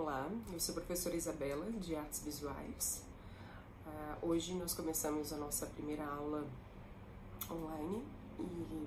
Olá, eu sou a professora Isabela, de Artes Visuais. Hoje nós começamos a nossa primeira aula online e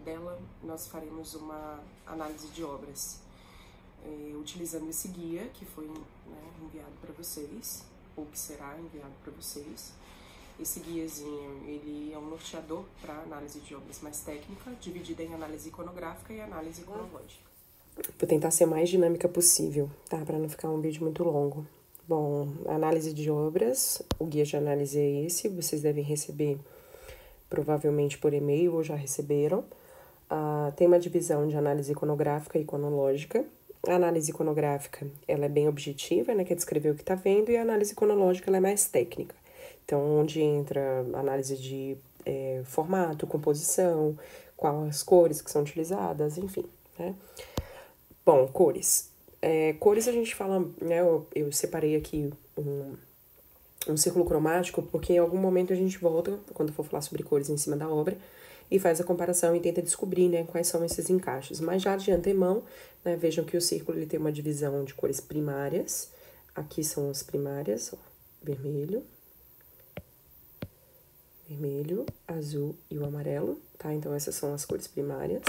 dela nós faremos uma análise de obras, utilizando esse guia que foi enviado para vocês, ou que será enviado para vocês. Esse guiazinho, ele é um norteador para análise de obras mais técnica, dividida em análise iconográfica e análise cronológica. Vou tentar ser mais dinâmica possível, tá? Para não ficar um vídeo muito longo. Bom, análise de obras, o guia de análise é esse, vocês devem receber provavelmente por e-mail ou já receberam. Tem uma divisão de análise iconográfica e iconológica. A análise iconográfica, ela é bem objetiva, né? Que é descrever o que tá vendo, e a análise iconológica, ela é mais técnica. Então, onde entra análise de formato, composição, quais as cores que são utilizadas, enfim, né? Bom, cores. Cores a gente fala, né, eu separei aqui um círculo cromático, porque em algum momento a gente volta, quando for falar sobre cores em cima da obra, e faz a comparação e tenta descobrir, né, quais são esses encaixes. Mas já de antemão, né, vejam que o círculo ele tem uma divisão de cores primárias. Aqui são as primárias, ó, vermelho, azul e o amarelo, tá? Então, essas são as cores primárias.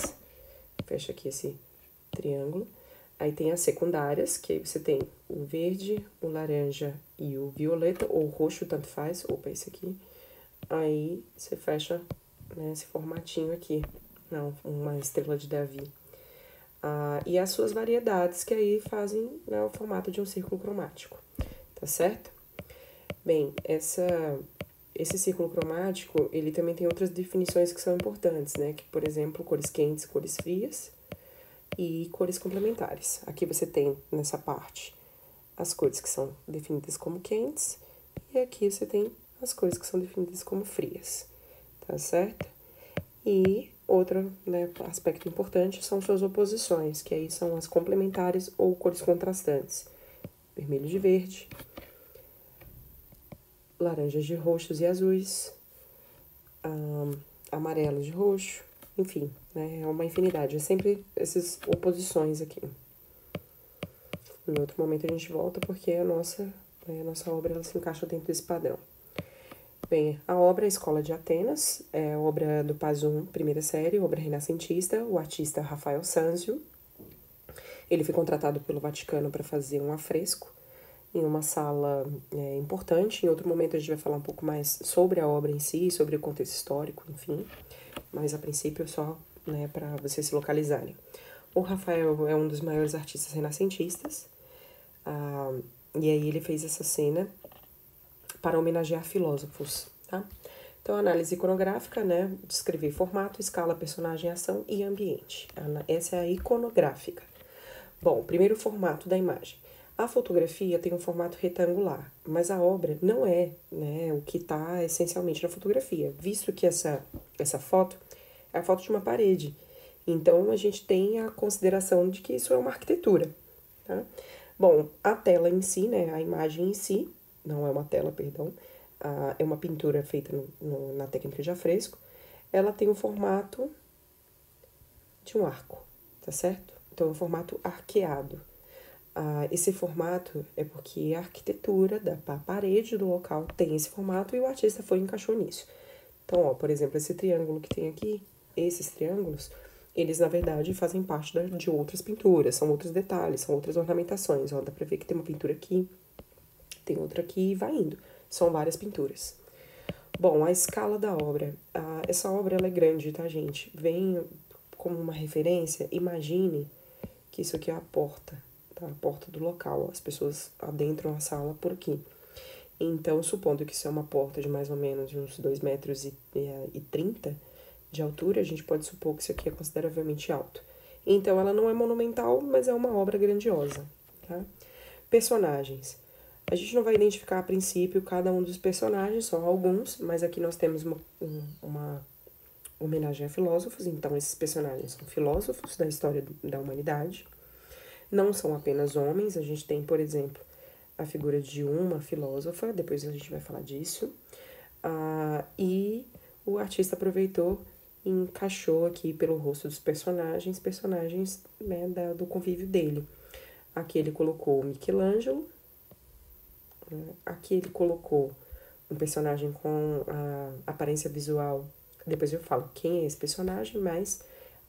Fecha aqui esse triângulo. Aí tem as secundárias, que aí você tem o verde, o laranja e o violeta, ou o roxo, tanto faz. Opa, esse aqui. Aí você fecha, né, esse formatinho aqui, não, uma estrela de Davi. E as suas variedades, que aí fazem, né, o formato de um círculo cromático, tá certo? Bem, esse círculo cromático, ele também tem outras definições que são importantes, né? Que, por exemplo, cores quentes, cores frias e cores complementares. Aqui você tem, nessa parte, as cores que são definidas como quentes, e aqui você tem as cores que são definidas como frias, tá certo? E outro, né, aspecto importante são suas oposições, que aí são as complementares ou cores contrastantes. Vermelho de verde, laranjas de roxos e azuis, amarelos de roxo, enfim, né, é uma infinidade, é sempre essas oposições aqui. Em outro momento a gente volta porque a nossa obra ela se encaixa dentro desse padrão. Bem, a obra Escola de Atenas é obra do Pazzum, primeira série, obra renascentista, o artista Rafael Sanzio. Ele foi contratado pelo Vaticano para fazer um afresco em uma sala importante. Em outro momento a gente vai falar um pouco mais sobre a obra em si, sobre o contexto histórico, enfim. Mas a princípio só, né, para vocês se localizarem. O Rafael é um dos maiores artistas renascentistas. E aí ele fez essa cena para homenagear filósofos, tá? Então, análise iconográfica, né, descrever formato, escala, personagem, ação e ambiente. Essa é a iconográfica. Bom, primeiro formato da imagem. A fotografia tem um formato retangular, mas a obra não é, né, o que está essencialmente na fotografia, visto que essa foto é a foto de uma parede. Então, a gente tem a consideração de que isso é uma arquitetura, tá? Bom, a tela em si, né, a imagem em si, não é uma tela, perdão, é uma pintura feita na técnica de afresco, ela tem o formato de um arco, tá certo? Então, é um formato arqueado. Esse formato é porque a arquitetura da parede do local tem esse formato e o artista foi e encaixou nisso. Então, ó, por exemplo, esse triângulo que tem aqui, esses triângulos, eles, na verdade, fazem parte de outras pinturas, são outros detalhes, são outras ornamentações. Ó, dá pra ver que tem uma pintura aqui, tem outra aqui e vai indo. São várias pinturas. Bom, a escala da obra. Essa obra, ela é grande, tá, gente? Vem como uma referência, imagine que isso aqui é a porta, tá? A porta do local. As pessoas adentram a sala por aqui. Então, supondo que isso é uma porta de mais ou menos uns 2,30 metros de altura, a gente pode supor que isso aqui é consideravelmente alto. Então, ela não é monumental, mas é uma obra grandiosa, tá? Personagens. A gente não vai identificar a princípio cada um dos personagens, só alguns, mas aqui nós temos uma homenagem a filósofos, então esses personagens são filósofos da história da humanidade. Não são apenas homens, a gente tem, por exemplo, a figura de uma filósofa, depois a gente vai falar disso. E o artista aproveitou e encaixou aqui pelo rosto dos personagens, né, do convívio dele. Aqui ele colocou Michelangelo. Aqui ele colocou um personagem com a aparência visual. Depois eu falo quem é esse personagem, mas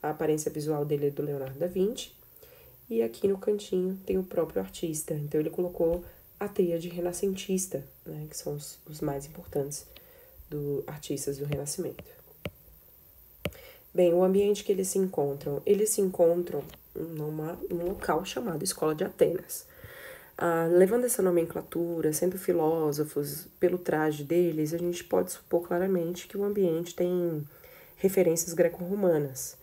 a aparência visual dele é do Leonardo da Vinci. E aqui no cantinho tem o próprio artista. Então ele colocou a tríade renascentista, né, que são os mais importantes do artistas do Renascimento. Bem, o ambiente que eles se encontram num local chamado Escola de Atenas. Levando essa nomenclatura, sendo filósofos, pelo traje deles, a gente pode supor claramente que o ambiente tem referências greco-romanas.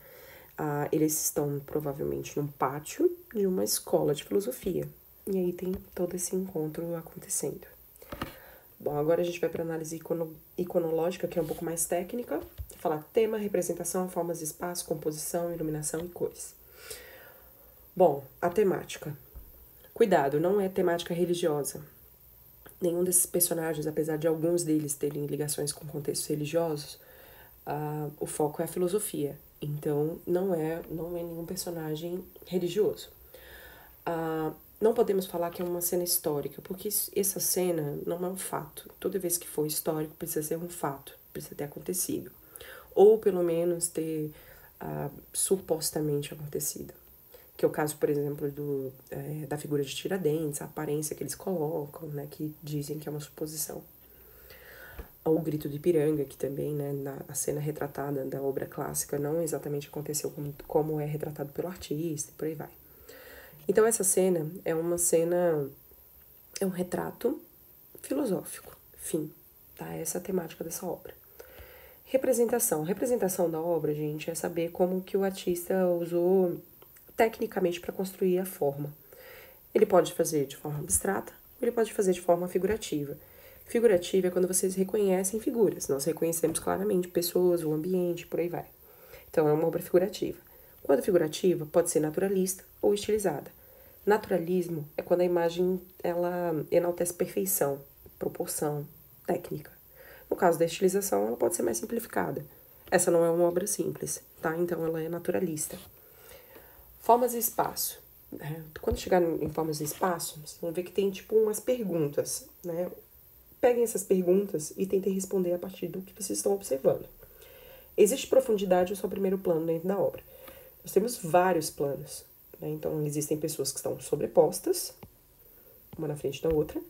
Eles estão provavelmente num pátio de uma escola de filosofia. E aí tem todo esse encontro acontecendo. Bom, agora a gente vai para a análise iconológica, que é um pouco mais técnica. Falar tema, representação, formas de espaço, composição, iluminação e cores. Bom, a temática. Cuidado, não é temática religiosa. Nenhum desses personagens, apesar de alguns deles terem ligações com contextos religiosos, o foco é a filosofia. Então, não é nenhum personagem religioso. Não podemos falar que é uma cena histórica, porque essa cena não é um fato. Toda vez que for histórico, precisa ser um fato, precisa ter acontecido. Ou, pelo menos, ter supostamente acontecido. Que é o caso, por exemplo, da figura de Tiradentes, a aparência que eles colocam, né, que dizem que é uma suposição. O grito de Ipiranga, que também, né, na cena retratada da obra clássica, não exatamente aconteceu como é retratado pelo artista, e por aí vai. Então, essa cena é um retrato filosófico, fim, tá? Essa é a temática dessa obra. Representação. Representação da obra, gente, é saber como que o artista usou tecnicamente para construir a forma. Ele pode fazer de forma abstrata, ou ele pode fazer de forma figurativa. Figurativa é quando vocês reconhecem figuras. Nós reconhecemos claramente pessoas, o ambiente, por aí vai. Então, é uma obra figurativa. Quando figurativa, pode ser naturalista ou estilizada. Naturalismo é quando a imagem ela enaltece perfeição, proporção, técnica. No caso da estilização, ela pode ser mais simplificada. Essa não é uma obra simples, tá? Então, ela é naturalista. Formas e espaço. Quando chegar em formas de espaço, vocês vão ver que tem tipo umas perguntas, né? Peguem essas perguntas e tentem responder a partir do que vocês estão observando. Existe profundidade ou só primeiro plano dentro da obra? Nós temos vários planos, né? Então, existem pessoas que estão sobrepostas, uma na frente da outra,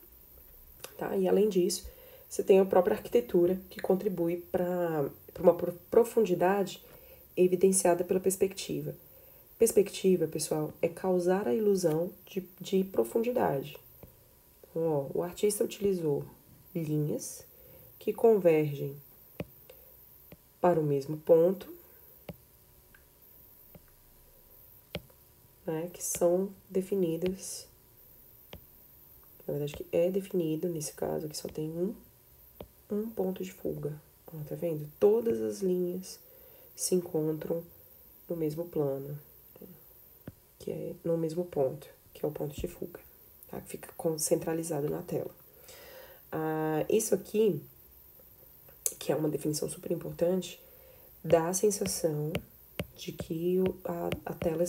tá? E além disso, você tem a própria arquitetura, que contribui para uma profundidade evidenciada pela perspectiva. Perspectiva, pessoal, é causar a ilusão de profundidade. Então, o artista utilizou linhas que convergem para o mesmo ponto, né, que são definidas, na verdade que é definido, nesse caso aqui só tem um ponto de fuga. Ó, tá vendo? Todas as linhas se encontram no mesmo plano, que é no mesmo ponto, que é o ponto de fuga, tá? Que fica centralizado na tela. Isso aqui, que é uma definição super importante, dá a sensação de que a tela,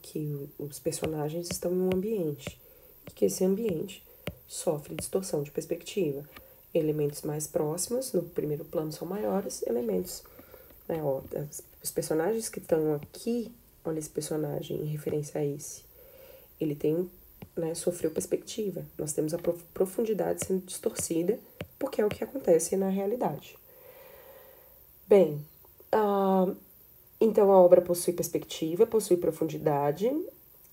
que os personagens estão em um ambiente, e que esse ambiente sofre distorção de perspectiva. Elementos mais próximos, no primeiro plano, são maiores, elementos, né, os personagens que estão aqui, olha esse personagem em referência a esse, ele tem, né, sofreu perspectiva. Nós temos a profundidade sendo distorcida, porque é o que acontece na realidade. Bem, então a obra possui perspectiva, possui profundidade.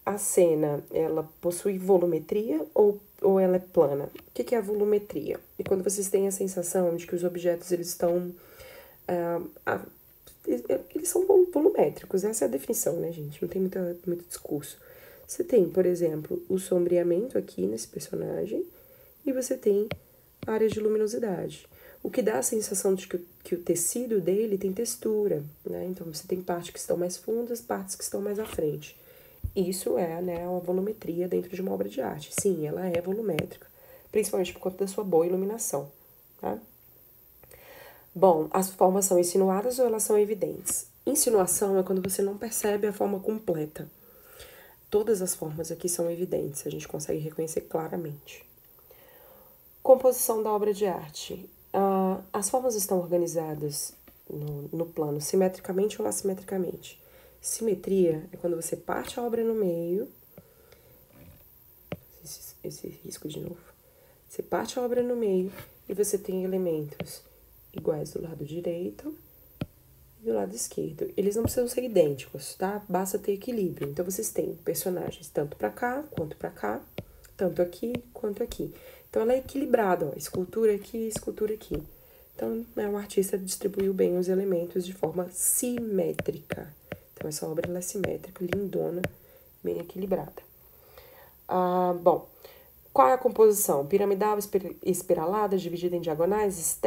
A cena, ela possui volumetria ou ela é plana? O que é a volumetria? É quando vocês têm a sensação de que os objetos eles estão eles são volumétricos, essa é a definição, né, gente? Não tem muito discurso. Você tem, por exemplo, o sombreamento aqui nesse personagem e você tem áreas de luminosidade. O que dá a sensação de que o tecido dele tem textura, né? Então, você tem partes que estão mais fundas, partes que estão mais à frente. Isso é, né, uma volumetria dentro de uma obra de arte. Sim, ela é volumétrica, principalmente por conta da sua boa iluminação, tá? Bom, as formas são insinuadas ou elas são evidentes? Insinuação é quando você não percebe a forma completa. todas as formas aqui são evidentes, a gente consegue reconhecer claramente. Composição da obra de arte. As formas estão organizadas no plano simetricamente ou assimetricamente. Simetria é quando você parte a obra no meio. Esse risco de novo. Você parte a obra no meio e você tem elementos iguais do lado direito e do lado esquerdo. Eles não precisam ser idênticos, tá? Basta ter equilíbrio. Então, vocês têm personagens tanto para cá quanto para cá, tanto aqui quanto aqui. Então, ela é equilibrada, ó. Escultura aqui, escultura aqui. Então, o artista distribuiu bem os elementos de forma simétrica. Então, essa obra ela é simétrica, lindona, bem equilibrada. Bom, qual é a composição? Piramidal, espiralada, dividida em diagonais,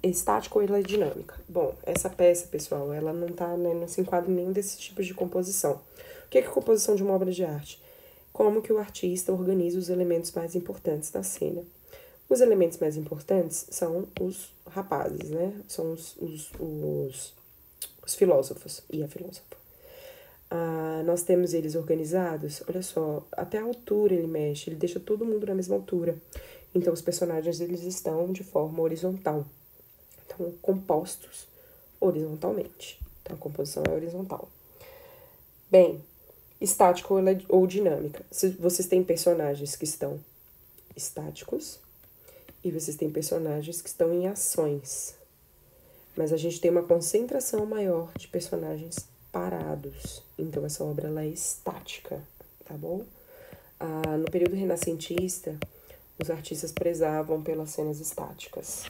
estática ou ela é dinâmica? Bom, essa peça, pessoal, ela não tá, né, não se enquadra em nenhum desses tipos de composição. O que é a composição de uma obra de arte? Como que o artista organiza os elementos mais importantes da cena. Os elementos mais importantes são os rapazes, né? São os filósofos e a filósofa. Nós temos eles organizados, olha só, até a altura ele mexe, ele deixa todo mundo na mesma altura. Então, os personagens, eles estão de forma horizontal. Então, compostos horizontalmente. Então, a composição é horizontal. Bem, estática ou dinâmica. Vocês têm personagens que estão estáticos e vocês têm personagens que estão em ações. Mas a gente tem uma concentração maior de personagens parados. Então, essa obra ela é estática, tá bom? No período renascentista, os artistas prezavam pelas cenas estáticas.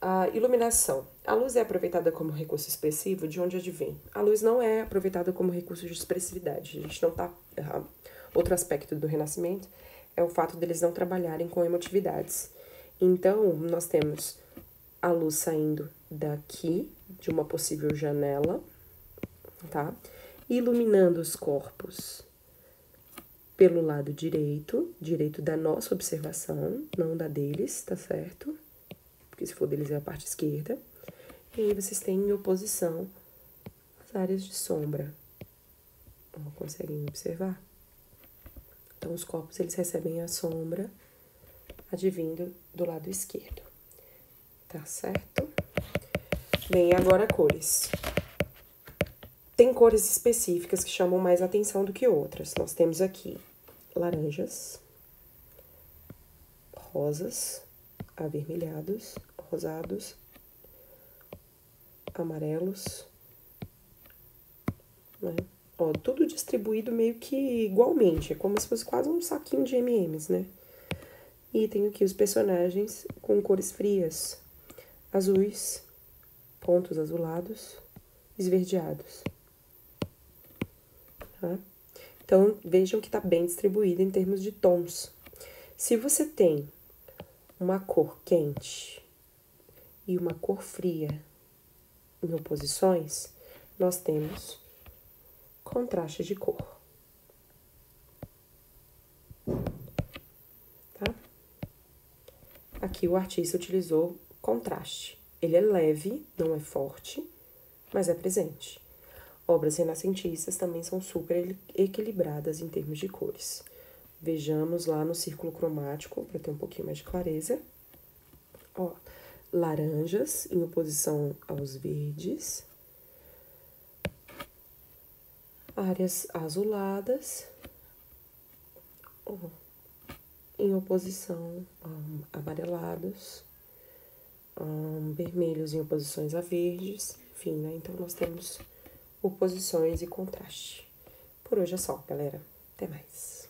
A iluminação. A luz é aproveitada como recurso expressivo, de onde advém? A luz não é aproveitada como recurso de expressividade. A gente não tá... Outro aspecto do Renascimento é o fato deles não trabalharem com emotividades. Então, nós temos a luz saindo daqui, de uma possível janela, tá? Iluminando os corpos pelo lado direito da nossa observação, não da deles, tá certo? Porque se for deles é a parte esquerda. E aí vocês têm em oposição as áreas de sombra. Conseguem observar? Então, os corpos, eles recebem a sombra advindo do lado esquerdo. Tá certo? Bem, agora cores. Tem cores específicas que chamam mais atenção do que outras. Nós temos aqui laranjas, rosas, avermelhados, rosados, amarelos, né? Ó, tudo distribuído meio que igualmente, é como se fosse quase um saquinho de M&M's, né? E tem aqui os personagens com cores frias, azuis, pontos azulados, esverdeados. Tá? Então, vejam que tá bem distribuído em termos de tons. Se você tem uma cor quente e uma cor fria em oposições, nós temos contraste de cor. Tá? Aqui o artista utilizou contraste. Ele é leve, não é forte, mas é presente. Obras renascentistas também são super equilibradas em termos de cores. Vejamos lá no círculo cromático, para ter um pouquinho mais de clareza. Ó, laranjas em oposição aos verdes. Áreas azuladas em oposição a amarelados. Vermelhos em oposições a verdes. Enfim, né? Então, nós temos oposições e contraste. Por hoje é só, galera. Até mais.